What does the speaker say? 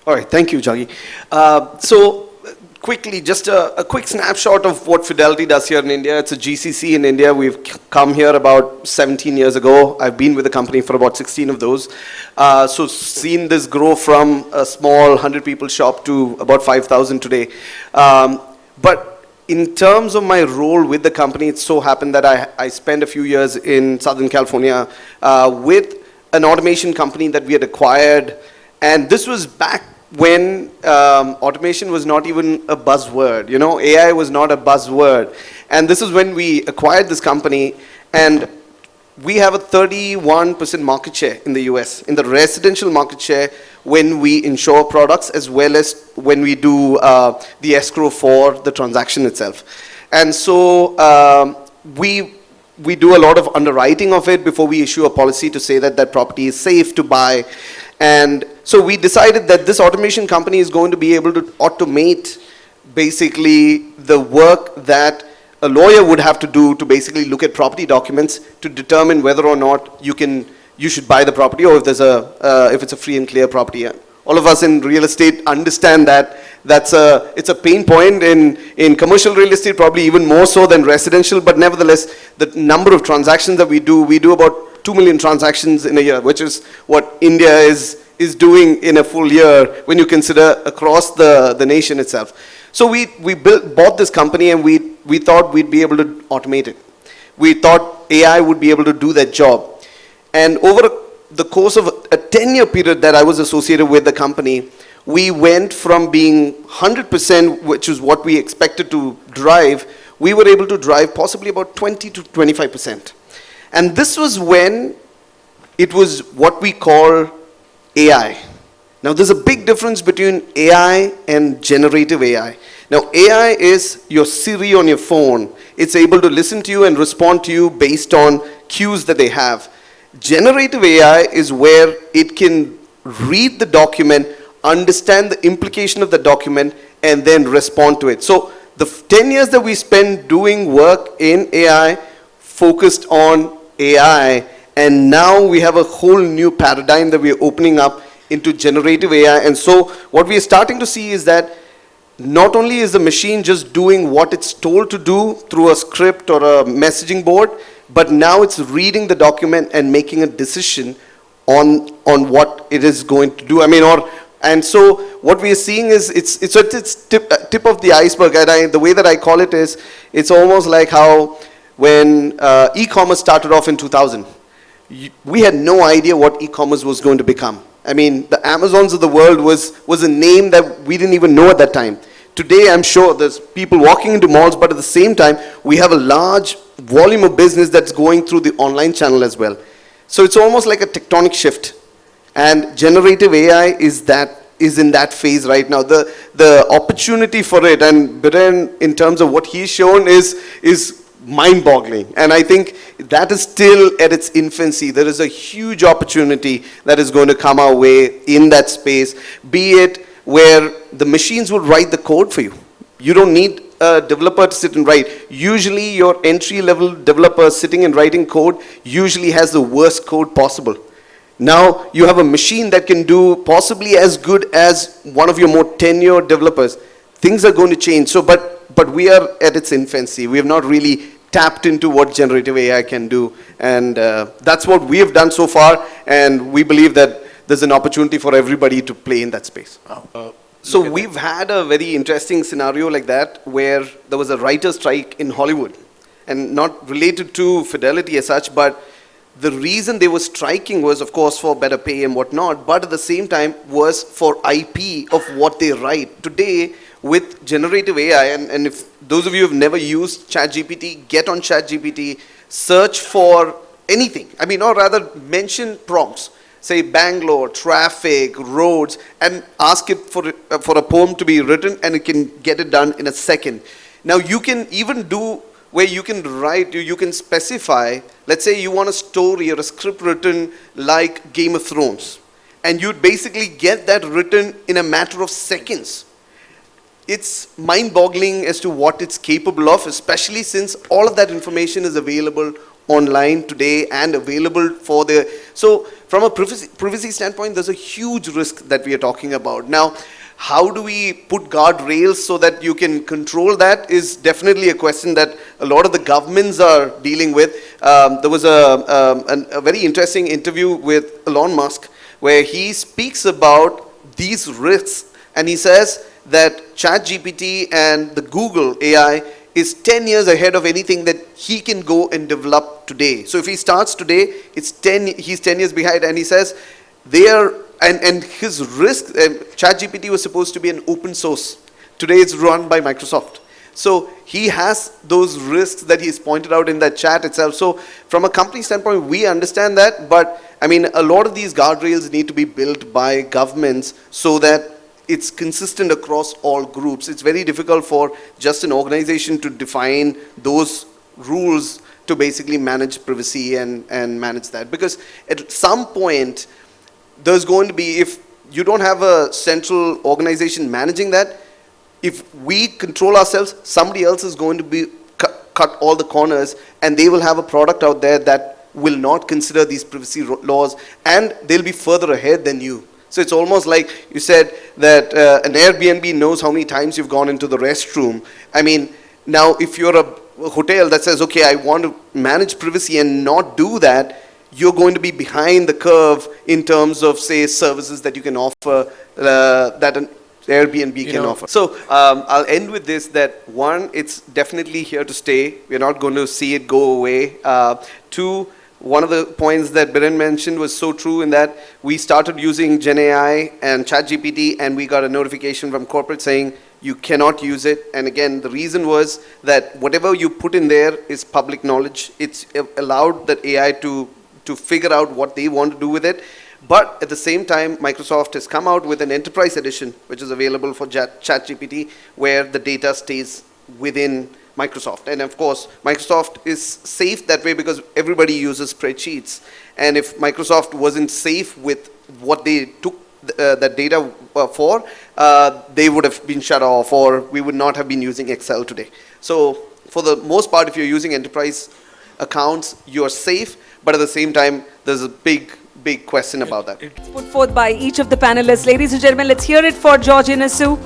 All right, thank you, Jaggi. Quickly, just a quick snapshot of what Fidelity does here in India. It's a GCC in India. We've come here about 17 years ago. I've been with the company for about 16 of those. So seen this grow from a small 100 people shop to about 5,000 today. But in terms of my role with the company, it so happened that I spent a few years in Southern California with an automation company that we had acquired. And this was back when automation was not even a buzzword. You know, AI was not a buzzword. And this is when we acquired this company, and we have a 31% market share in the US, in the residential market share, when we insure products as well as when we do the escrow for the transaction itself. And so we do a lot of underwriting of it before we issue a policy to say that that property is safe to buy. And so we decided that this automation company is going to be able to automate basically the work that a lawyer would have to do to basically look at property documents to determine whether or not you should buy the property, or if it's a free and clear property. All of us in real estate understand that it's a pain point in commercial real estate, probably even more so than residential, but nevertheless, the number of transactions that we do about 2 million transactions in a year, which is what India is doing in a full year when you consider across the nation itself. So we bought this company, and we thought we'd be able to automate it. We thought AI would be able to do that job. And over the course of a 10-year period that I was associated with the company, we went from being 100%, which is what we expected to drive, we were able to drive possibly about 20 to 25%. And this was when it was what we call AI. Now, there's a big difference between AI and generative AI. Now, AI is your Siri on your phone. It's able to listen to you and respond to you based on cues that they have. Generative AI is where it can read the document, understand the implication of the document, and then respond to it. So the 10 years that we spent doing work in AI focused on AI, and now we have a whole new paradigm that we're opening up into generative AI. And so what we are starting to see is that not only is the machine just doing what it's told to do through a script or a messaging board, but now it's reading the document and making a decision on what it is going to do. And so what we are seeing is it's tip of the iceberg. And the way that I call it is, it's almost like how when e-commerce started off in 2000, we had no idea what e-commerce was going to become. I mean, the Amazons of the world was a name that we didn't even know at that time. Today, I'm sure there's people walking into malls, but at the same time, we have a large volume of business that's going through the online channel as well. So it's almost like a tectonic shift. And generative AI is in that phase right now. The opportunity for it, and Biren, in terms of what he's shown, is mind-boggling. And I think that is still at its infancy. There is a huge opportunity that is going to come our way in that space, be it where the machines will write the code for you. You don't need a developer to sit and write. Usually your entry-level developer sitting and writing code usually has the worst code possible. Now you have a machine that can do possibly as good as one of your more tenured developers. Things are going to change. So, but we are at its infancy. We have not really tapped into what generative AI can do. And that's what we have done so far. And we believe that there's an opportunity for everybody to play in that space. So we've had a very interesting scenario like that, where there was a writer's strike in Hollywood, and not related to Fidelity as such, but the reason they were striking was, of course, for better pay and whatnot, but at the same time was for IP of what they write. Today, with generative AI, and if those of you have never used ChatGPT, get on ChatGPT, search for anything. Or rather mention prompts. Say Bangalore, traffic, roads, and ask it for a poem to be written, and it can get it done in a second. Now you can even do where you can write, you can specify, let's say you want a story or a script written like Game of Thrones, and you'd basically get that written in a matter of seconds. It's mind-boggling as to what it's capable of, especially since all of that information is available online today and available for the, so from a privacy standpoint, there's a huge risk that we are talking about. Now, how do we put guardrails so that you can control that is definitely a question that a lot of the governments are dealing with. There was a very interesting interview with Elon Musk where he speaks about these risks, and he says that ChatGPT and the Google AI is 10 years ahead of anything that he can go and develop today. So if he starts today, he's 10 years behind, and he says they are, and his risk, ChatGPT was supposed to be an open source. Today it's run by Microsoft. So he has those risks that he's pointed out in that chat itself. So from a company standpoint, we understand that, but I mean, a lot of these guardrails need to be built by governments so that it's consistent across all groups. It's very difficult for just an organization to define those rules to basically manage privacy and manage that. Because at some point, there's going to be, if you don't have a central organization managing that, if we control ourselves, somebody else is going to be cut all the corners, and they will have a product out there that will not consider these privacy laws, and they'll be further ahead than you. So it's almost like you said that an Airbnb knows how many times you've gone into the restroom. I mean, now if you're a hotel that says, okay, I want to manage privacy and not do that, you're going to be behind the curve in terms of, say, services that you can offer that an Airbnb can offer. So I'll end with this, that one, it's definitely here to stay. We're not going to see it go away. Two, one of the points that Biren mentioned was so true in that we started using GenAI and ChatGPT, and we got a notification from corporate saying you cannot use it. And again, the reason was that whatever you put in there is public knowledge. It's allowed that AI to figure out what they want to do with it. But at the same time, Microsoft has come out with an enterprise edition, which is available for ChatGPT, where the data stays within Microsoft. And of course, Microsoft is safe that way because everybody uses spreadsheets. And if Microsoft wasn't safe with what they took that data for, they would have been shut off, or we would not have been using Excel today. So for the most part, if you're using enterprise accounts, you're safe, but at the same time, there's a big question about that. Put forth by each of the panelists. Ladies and gentlemen, let's hear it for George Inasu.